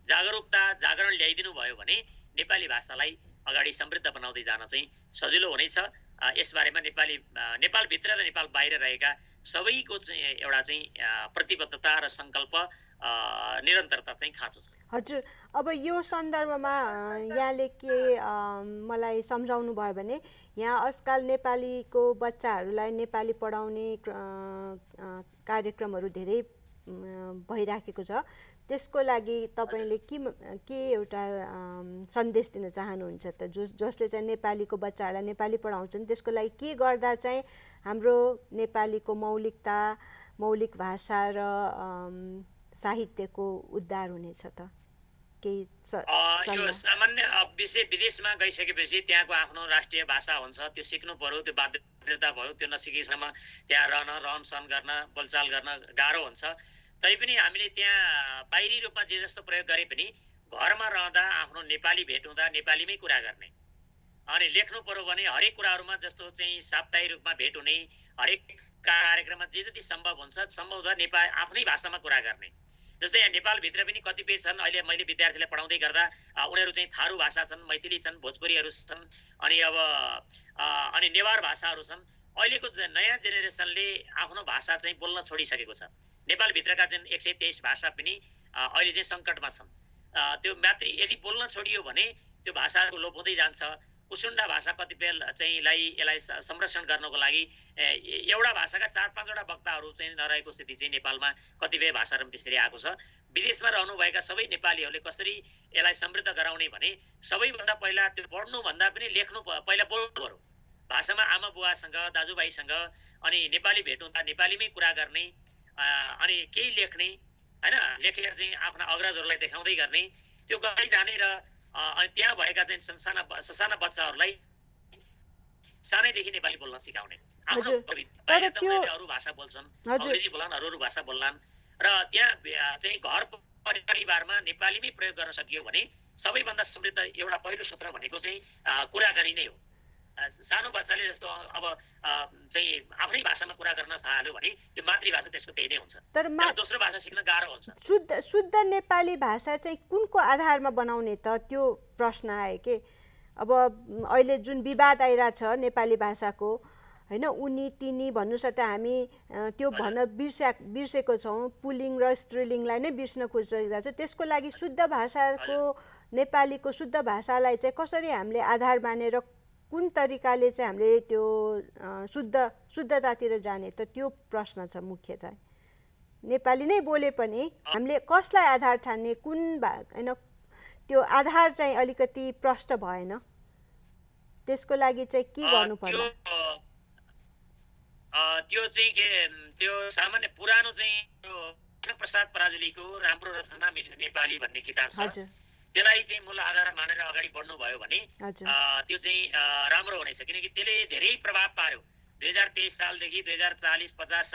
जागरुकता जागरण ल्याइदिनु भयो भने नेपाली भाषालाई अगाडि समृद्ध बनाउँदै जान चाहिँ सजिलो हुनेछ। यसबारेमा नेपालभित्र र नेपाल बाहिर रहेका सबैको चाहिँ एउटा चाहिँ प्रतिबद्धता र सङ्कल्प निरन्तरता चाहिँ खाँचो छ। हजुर, अब यो सन्दर्भमा यहाँले के मलाई सम्झाउनु भयो भने, यहाँ आजकल नेपालीको बच्चाहरूलाई नेपाली पढाउने कार्यक्रमहरू धेरै भइराखेको छ। त्यसको लागि तपाईँले के एउटा सन्देश दिन चाहनुहुन्छ त? जसले चाहिँ नेपालीको बच्चाहरूलाई नेपाली पढाउँछन्, त्यसको लागि के गर्दा चाहिँ हाम्रो नेपालीको मौलिकता, मौलिक भाषा र साहित्यको उद्धार हुनेछ त? यो सामान्य विषय विदेशमा गइसकेपछि त्यहाँको आफ्नो राष्ट्रिय भाषा हुन्छ, त्यो सिक्नु पर्यो, त्यो बाध्यता भयो। त्यो नसिकेसम्म त्यहाँ रहन सहन गर्न, बोलचाल गर्न गाह्रो हुन्छ। तैपनि हामीले त्यहाँ बाहिरी रूपमा जे जस्तो प्रयोग गरे पनि घरमा रहँदा आफ्नो नेपाली भेट हुँदा नेपालीमै कुरा गर्ने। अनि लेख्नु पर्यो भने हरेक कुराहरूमा जस्तो चाहिँ साप्ताहिक रूपमा भेट हुने, हरेक कार्यक्रममा जे जति सम्भव हुन्छ सम्भव हुँदा नेपाली आफ्नै भाषामा कुरा गर्ने। जस्तै यहाँ नेपालभित्र पनि कतिपय छन्, अहिले मैले विद्यार्थीलाई पढाउँदै गर्दा उनीहरू चाहिँ थारू भाषा छन्, मैथिली छन्, भोजपुरीहरू छन्, अनि अब अनि नेवार भाषाहरू छन्। अहिलेको नयाँ जेनेरेसनले आफ्नो भाषा चाहिँ बोल्न छोडिसकेको छ। नेपालभित्रका चाहिँ 123 भाषा पनि अहिले चाहिँ सङ्कटमा छन्। त्यो मात्रै यदि बोल्न छोडियो भने त्यो भाषाहरू लोप हुँदै जान्छ। कुसुन्डा भाषा कतिपय चाहिँ यसलाई संरक्षण गर्नको लागि एउटा भाषाका 4-5वटा वक्ताहरू चाहिँ नरहेको स्थिति चाहिँ नेपालमा कतिपय भाषाहरू त्यसरी आएको छ। विदेशमा रहनुभएका सबै नेपालीहरूले कसरी यसलाई समृद्ध गराउने भने सबैभन्दा पहिला त्यो पढ्नुभन्दा पनि लेख्नु पहिला बोल्नु पर्यो। भाषामा आमा बुवासँग, दाजुभाइसँग अनि नेपाली भेट हुँदा नेपालीमै कुरा गर्ने, अनि केही लेख्ने, होइन, लेखेर चाहिँ आफ्ना अग्रजहरूलाई देखाउँदै गर्ने, त्यो गर्दै जाने। र अनि त्यहाँ भएका चाहिँ ससाना बच्चाहरूलाई सानैदेखि नेपाली बोल्न सिकाउने। अरू भाषा बोल्छन्, अङ्ग्रेजी बोल्लान्, अरू भाषा बोल्लान्, र त्यहाँ चाहिँ घर परिवारमा नेपालीमै प्रयोग गर्न सकियो भने सबैभन्दा समृद्ध एउटा पहिलो सूत्र भनेको चाहिँ कुराकानी नै हो। सानो बच्चाले जस्तो अब चाहिँ आफ्नै भाषामा कुरा गर्न थाल्यो भने त्यो मातृभाषा त्यसको त्यही नै हुन्छ, तर दोस्रो भाषा सिक्न गाह्रो हुन्छ। शुद्ध नेपाली भाषा चाहिँ कुनको आधारमा बनाउने त त्यो प्रश्न आयो के। अब अहिले जुन विवाद आइरहेछ नेपाली भाषाको होइन, उनी तिनी भन्नु सट्टा हामी त्यो भन्न बिर्सेको छौँ, पुल्लिङ र स्त्रीलिङलाई नै बिर्स्न खोजिरहेको छ। त्यसको लागि शुद्ध भाषाको नेपालीको शुद्ध भाषालाई चाहिँ कसरी हामीले आधार मानेर कुन तरिकाले चाहिँ हामीले त्यो शुद्धतातिर जाने त त्यो प्रश्न छ मुख्य चाहिँ। नेपाली नै बोले पनि हामीले कसलाई आधार ठान्ने, कुन होइन, त्यो आधार चाहिँ अलिकति प्रष्ट भएन। त्यसको लागि चाहिँ के गर्नु पर्ला? त्यो चाहिँ के, त्यो सामान्य पुरानो चाहिँ कृष्णप्रसाद पराजुलीको राम्रो रचना मिठो नेपाली भन्ने किताब छ, त्यसलाई चाहिँ मूल आधार मानेर अगाडि बढ्नुभयो भने त्यो चाहिँ राम्रो हुनेछ। किनकि त्यसले धेरै प्रभाव पार्यो। 2023 सालदेखि 2040, 50,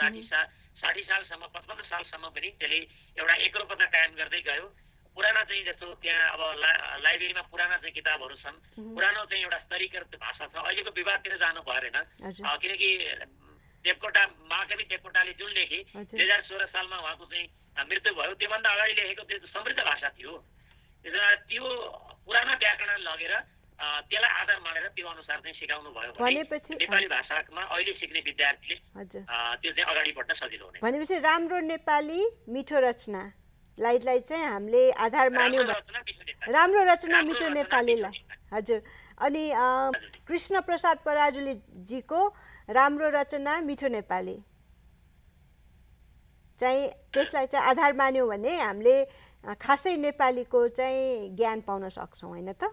60 सालसम्म, 55 सालसम्म पनि त्यसले एउटा एकरूपता कायम गर्दै गयो। पुराना चाहिँ जस्तो त्यहाँ अब लाइब्रेरीमा पुराना चाहिँ किताबहरू छन्, पुरानो चाहिँ एउटा स्तरीकृत भाषा छ। अहिलेको विवादतिर जानु भएन, किनकि देवकोटा, महाकवि देवकोटाले जुन लेखे 2016 सालमा उहाँको चाहिँ मृत्यु भयो, त्योभन्दा अगाडि लेखेको त्यो समृद्ध भाषा थियो। त्यो पुरानो व्याकरण लगेर त्यसलाई आधार मानेर त्यो अनुसार चाहिँ सिकाउनु भयो भनेपछि नेपाली भाषामा अहिले सिक्ने विद्यार्थीले त्यो चाहिँ अगाडि बढ्न सजिलो हुने। भनेपछि राम्रो नेपाली मिठो रचनालाई चाहिँ हामीले आधार मान्यौँ, राम्रो रचना मिठो नेपालीलाई। हजुर। अनि कृष्णप्रसाद पराजुलीजीको राम्रो रचना मिठो नेपाली चाहिँ त्यसलाई चाहिँ आधार मान्यौँ भने हामीले खासै नेपालीको चाहिँ ज्ञान पाउन सक्छौँ, होइन त?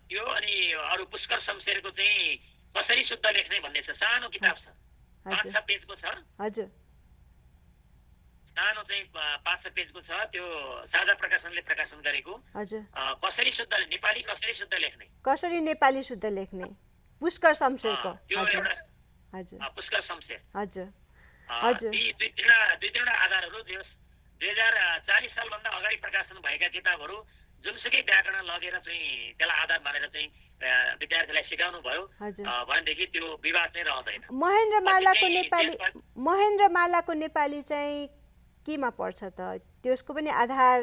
त्यो अनि अरू पुष्कर शमशेरको चाहिँ कसरी शुद्ध लेख्ने भन्ने छ, सानो किताब छ, 5-6 पेजको छ। हजुर। सानो चाहिँ 5-6 पेजको छ, त्यो साझा प्रकाशनले प्रकाशन गरेको। हजुर। कसरी शुद्ध नेपाली, कसरी शुद्ध लेख्ने, कसरी नेपाली शुद्ध लेख्ने, पुष्कर शमशेरको। हजुर। पुष्कर शमशेर। हजुर। हजुर। दुई तीनवटा आधारहरू 2040 सालभन्दा अगाडि प्रकाशन भएका किताबहरू जुनसुकै व्याकरण लगेर चाहिँ त्यसलाई आधार मानेर चाहिँ विद्यार्थीलाई सिकाउनु भयो भनेदेखि त्यो विवाद चाहिँ रहँदैन। महेन्द्र मालाको नेपाली चाहिँ केमा पर्छ त? त्यसको पनि आधार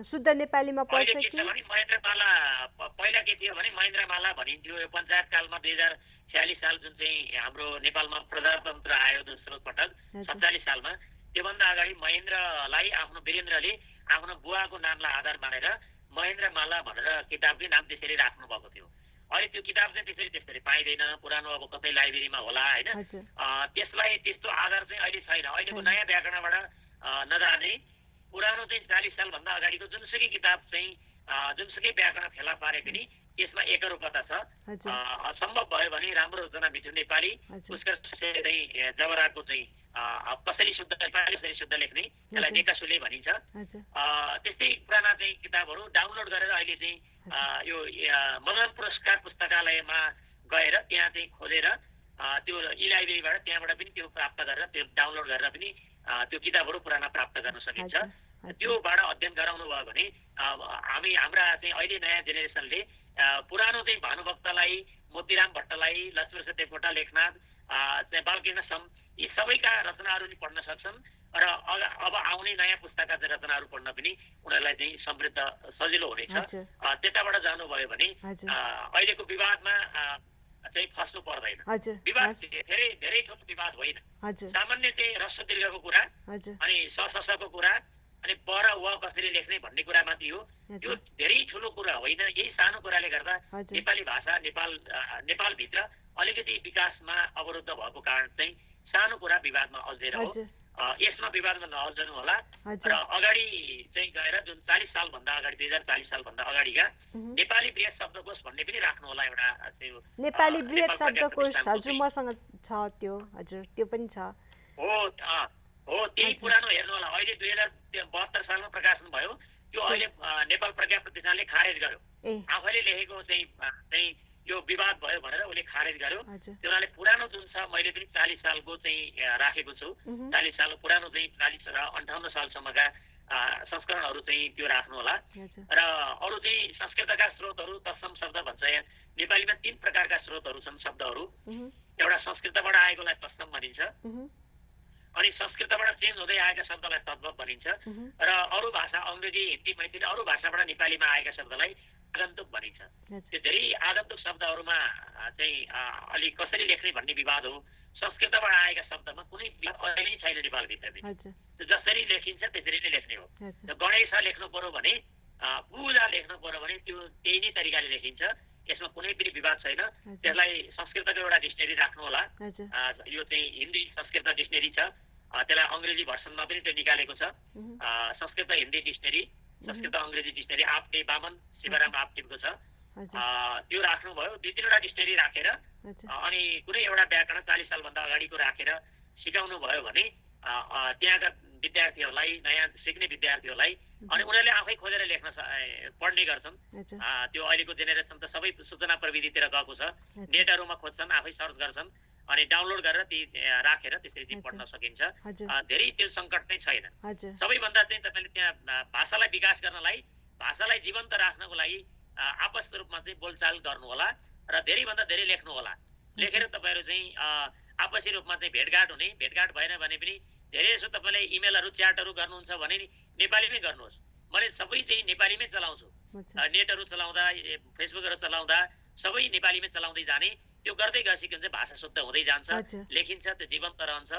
शुद्ध नेपालीमा पर्छ कि? महेन्द्र माला पहिला के थियो भने महेन्द्र माला भनिन्थ्यो। यो पञ्चायत कालमा 2046 साल जुन चाहिँ हाम्रो नेपालमा प्रजातन्त्र आयो दोस्रो पटक 47 सालमा, त्योभन्दा अगाडि महेन्द्रलाई आफ्नो वीरेन्द्रले आफ्नो बुवाको नामलाई आधार मानेर महेन्द्र माला भनेर किताबकै नाम त्यसरी राख्नु भएको थियो। अहिले त्यो किताब चाहिँ त्यसरी पाइँदैन, पुरानो अब कतै लाइब्रेरीमा होला होइन। त्यसलाई त्यस्तो आधार चाहिँ अहिले छैन। अहिलेको नयाँ व्याकरणबाट नजाने पुरानो चाहिँ 40 सालभन्दा अगाडिको जुनसुकै किताब चाहिँ जुनसुकै व्याकरण फेला पारे पनि यसमा एकरूपता छ। सम्भव भयो भने राम्रो रचना मिठो नेपाली, पुष्कर चाहिँ जबराको चाहिँ कसरी शुद्ध नेपाली, कसरी शुद्ध लेख्ने, त्यसलाई नेकासुले भनिन्छ। त्यस्तै पुराना चाहिँ किताबहरू डाउनलोड गरेर अहिले चाहिँ यो मदन पुरस्कार पुस्तकालयमा गएर त्यहाँ चाहिँ खोजेर त्यो लाइब्रेरीबाट त्यहाँबाट पनि त्यो प्राप्त गरेर त्यो डाउनलोड गरेर पनि त्यो किताबहरू पुराना प्राप्त गर्न सकिन्छ। त्योबाट अध्ययन गराउनु भयो भने हाम्रा चाहिँ अहिले नयाँ जेनेरेसनले पुरानो चाहिँ भानुभक्तलाई, मोतीराम भट्टलाई, लक्ष्मीप्रसाद देवकोटा, लेखनाथ, बालकृष्ण सम, यी सबैका रचनाहरू पनि पढ्न सक्छन् र अब आउने नयाँ पुस्ताका चाहिँ रचनाहरू पढ्न पनि उनीहरूलाई चाहिँ समृद्ध सजिलो हुनेछ। त्यताबाट जानुभयो भने अहिलेको विवादमा चाहिँ फस्नु पर्दैन। विवाद धेरै ठुलो विवाद होइन, सामान्य चाहिँ ह्रस्व दीर्घको कुरा अनि सशको कुरा अनि प र व कसरी लेख्ने भन्ने कुरा माथि हो। यो धेरै ठुलो कुरा होइन। यही सानो कुराले गर्दा नेपाली भाषा नेपालभित्र अलिकति विकासमा अवरुद्ध भएको कारण चाहिँ सानो कुरा विवादमा अल्झेर हो। यसमा विवादमा नअल्झनु होला र अगाडि चाहिँ गएर जुन 40 सालभन्दा अगाडि 2040 सालभन्दा अगाडिका नेपाली बृहत शब्दकोश भन्ने पनि राख्नु होला। एउटा त्यो नेपाली बृहत शब्दकोश हजुर मसँग छ त्यो। हजुर त्यो पनि छ हो त्यही पुरानो हेर्नु होला। अहिले 2072 सालमा प्रकाशन भयो त्यो। अहिले नेपाल प्रज्ञा प्रतिष्ठानले खारेज गर्यो। आफैले लेखेको चाहिँ यो विवाद भयो भनेर उसले खारेज गर्यो। त्यो हुनाले पुरानो जुन छ मैले पनि 40 सालको चाहिँ राखेको छु। 40 साल पुरानो चाहिँ 40 र 58 सालसम्मका संस्करणहरू चाहिँ त्यो राख्नु होला। र अरू चाहिँ संस्कृतका स्रोतहरू तत्सम शब्द भन्छ। यहाँ नेपालीमा 3 प्रकारका स्रोतहरू छन् शब्दहरू। एउटा संस्कृतबाट आएकोलाई तत्सम भनिन्छ, अनि संस्कृतबाट चेन्ज हुँदै आएका शब्दलाई तद्भव भनिन्छ, र अरू भाषा अङ्ग्रेजी हिन्दी मैथिली अरू भाषाबाट नेपालीमा आएका शब्दलाई आगन्तुक भनिन्छ। त्यो धेरै आगन्तुक शब्दहरूमा चाहिँ अलि कसरी लेख्ने भन्ने विवाद हो। संस्कृतबाट आएका शब्दमा कुनै विवाद अहिले छैन नेपालभित्र। जसरी लेखिन्छ त्यसरी नै लेख्ने हो। गणेश लेख्नु पर्यो भने, पूजा लेख्नु पर्यो भने त्यो त्यही नै तरिकाले लेखिन्छ। यसमा कुनै पनि विवाद छैन। त्यसलाई संस्कृतको एउटा डिक्सनरी राख्नु होला। यो चाहिँ हिन्दी संस्कृत डिक्सनरी छ, त्यसलाई अङ्ग्रेजी भर्सनमा पनि त्यो निकालेको छ। संस्कृत हिन्दी डिक्सनरी, संस्कृत अङ्ग्रेजी डिक्सनरी आपटे बामन शिवराम आपटेको छ। त्यो राख्नुभयो। 2-3वटा डिक्सनरी राखेर अनि कुनै एउटा व्याकरण 40 सालभन्दा अगाडिको राखेर सिकाउनु भयो भने त्यहाँका विद्यार्थीहरूलाई, नयाँ सिक्ने विद्यार्थीहरूलाई, अनि उनीहरूले आफै खोजेर लेख्न पढ्ने गर्छन्। त्यो अहिलेको जेनेरेसन त सबै सूचना प्रविधितिर गएको छ। नेटहरूमा खोज्छन्, आफै सर्च गर्छन्, अनि डाउनलोड गरेर ती राखेर त्यसरी चाहिँ पढ्न सकिन्छ। धेरै त्यो सङ्कट चाहिँ छैन। सबैभन्दा चाहिँ तपाईँले त्यहाँ भाषालाई विकास गर्नलाई, भाषालाई जीवन्त राख्नको लागि आपस रूपमा चाहिँ बोलचाल गर्नु होला र धेरैभन्दा धेरै लेख्नु होला। लेखेर तपाईँहरू चाहिँ आपसी रूपमा चाहिँ भेटघाट हुने, भेटघाट भएन भने पनि धेरै जसो तपाईँले इमेलहरू च्याटहरू गर्नुहुन्छ भने नि नेपालीमै गर्नुहोस्। मैले सबै चाहिँ नेपालीमै चलाउँछु। नेटहरू चलाउँदा, फेसबुकहरू चलाउँदा सबै नेपालीमै चलाउँदै जाने। त्यो गर्दै गएपछि के हुन्छ, भाषा शुद्ध हुँदै जान्छ, लेखिन्छ, त्यो जीवन्त रहन्छ।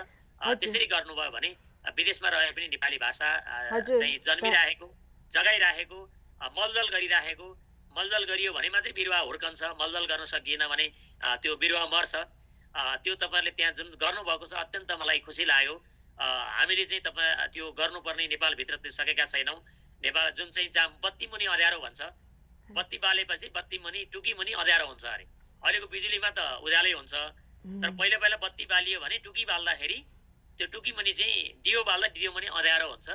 त्यसरी गर्नुभयो भने विदेशमा रहे पनि नेपाली भाषा चाहिँ जन्मिरहेको, जगाइरहेको, मलदल गरिरहेको। मलदल गरियो भने मात्रै बिरुवा हुर्कन्छ। मलदल गर्न सकिएन भने त्यो बिरुवा मर्छ। त्यो तपाईँहरूले त्यहाँ जुन गर्नुभएको छ अत्यन्त मलाई खुसी लाग्यो। हामीले चाहिँ तपाईँ त्यो गर्नुपर्ने नेपालभित्र त्यो सकेका छैनौँ। नेपाल जुन चाहिँ जहाँ बत्ती मुनि अँध्यारो भन्छ, बत्ती बालेपछि बत्ती मुनि टुकी मुनि अँध्यारो हुन्छ अरे। अहिलेको बिजुलीमा त उज्यालै हुन्छ, तर पहिला पहिला बत्ती बालियो भने टुकी बाल्दाखेरि त्यो टुकी मुनि चाहिँ दियो बाल्दा दियो मुनि अँध्यारो हुन्छ।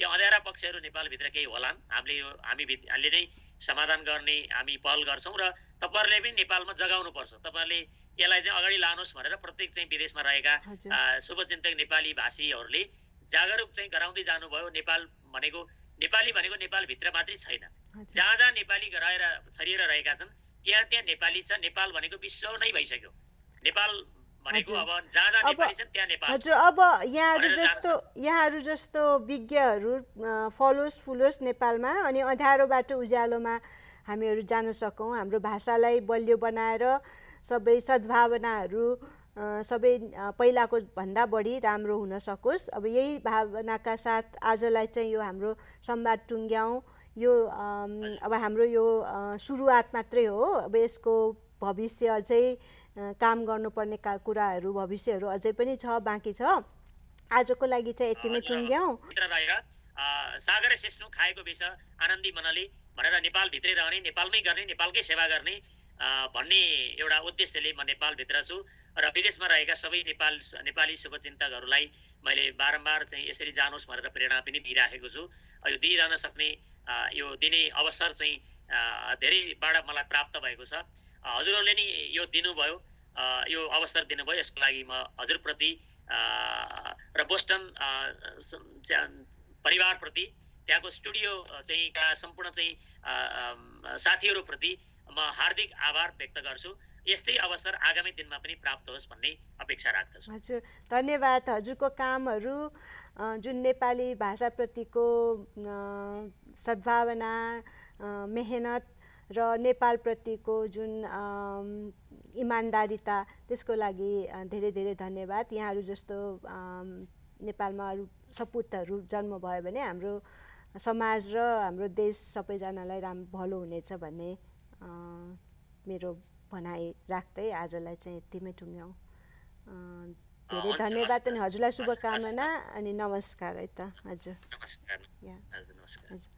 त्यो अँध्यारा पक्षहरू नेपालभित्र केही होलान्। हामीले नै समाधान गर्ने हामी पहल गर्छौँ र तपाईँहरूले पनि नेपालमा जगाउनु पर्छ। तपाईँहरूले यसलाई चाहिँ अगाडि लानुहोस् भनेर प्रत्येक चाहिँ विदेशमा रहेका शुभचिन्तक नेपाली भाषीहरूले जागरुक चाहिँ गराउँदै जानुभयो। नेपाली भनेको नेपालभित्र मात्रै छैन, जहाँ जहाँ नेपाली रहेर छरिएर रहेका छन् त्यहाँ त्यहाँ नेपाली छ। नेपाल भनेको विश्व नै भइसक्यो। नेपाल भनेको अब जहाँ जहाँ नेपाली छन् त्यहाँ नेपाल। हजुर, अब यहाँहरू जस्तो विज्ञहरू फलोस् फुलोस् नेपालमा, अनि अँध्यारोबाट उज्यालोमा हामीहरू जान सकौँ। हाम्रो भाषालाई बलियो बनाएर सबै सद्भावनाहरू सबै पहिलाको भन्दा बढी राम्रो हुन सकोस्। अब यही भावनाका साथ आजलाई चाहिँ यो हाम्रो संवाद टुङ्ग्याउँ। यो अब हाम्रो यो सुरुवात मात्रै हो। अब यसको भविष्य अझै काम गर्नुपर्ने कुराहरू, भविष्यहरू अझै पनि छ, बाँकी छ। आजको लागि चाहिँ यति नै टुङ्ग्याउँ। सागर सिस्नु खाएको विष आनन्दी मनले भनेर नेपालभित्रै रहने, नेपालमै गर्ने, नेपालकै सेवा गर्ने भन्ने एउटा उद्देश्यले म नेपालभित्र छु। र विदेशमा रहेका सबै नेपाली शुभचिन्तकहरूलाई मैले बारम्बार चाहिँ यसरी जानुहोस् भनेर प्रेरणा पनि दिइराखेको छु। यो दिइरहन सक्ने यो दिने अवसर चाहिँ धेरैबाट मलाई प्राप्त भएको छ। हजुरहरूले नि यो दिनुभयो, यो अवसर दिनुभयो, यसको लागि म हजुरप्रति र बोस्टन परिवारप्रति, त्यहाँको स्टुडियो चाहिँ का सम्पूर्ण चाहिँ साथीहरूप्रति म हार्दिक आभार व्यक्त गर्छु। यस्तै अवसर आगामी दिनमा पनि प्राप्त होस् भन्ने अपेक्षा राख्दछु। हजुर, धन्यवाद। हजुरको कामहरू जुन नेपाली भाषाप्रतिको सद्भावना, मेहनत र नेपालप्रतिको जुन इमान्दारिता, त्यसको लागि धेरै धेरै धन्यवाद। यहाँहरू जस्तो नेपालमा अरू सपुतहरू जन्म भयो भने हाम्रो समाज र हाम्रो देश सबैजनालाई भलो हुनेछ भन्ने मेरो भनाइ राख्दै आजलाई चाहिँ यतिमै टुङ्ग्याउँ। धेरै धन्यवाद अनि हजुरलाई शुभकामना अनि नमस्कार है त। हजुर नमस्कार। हजुर।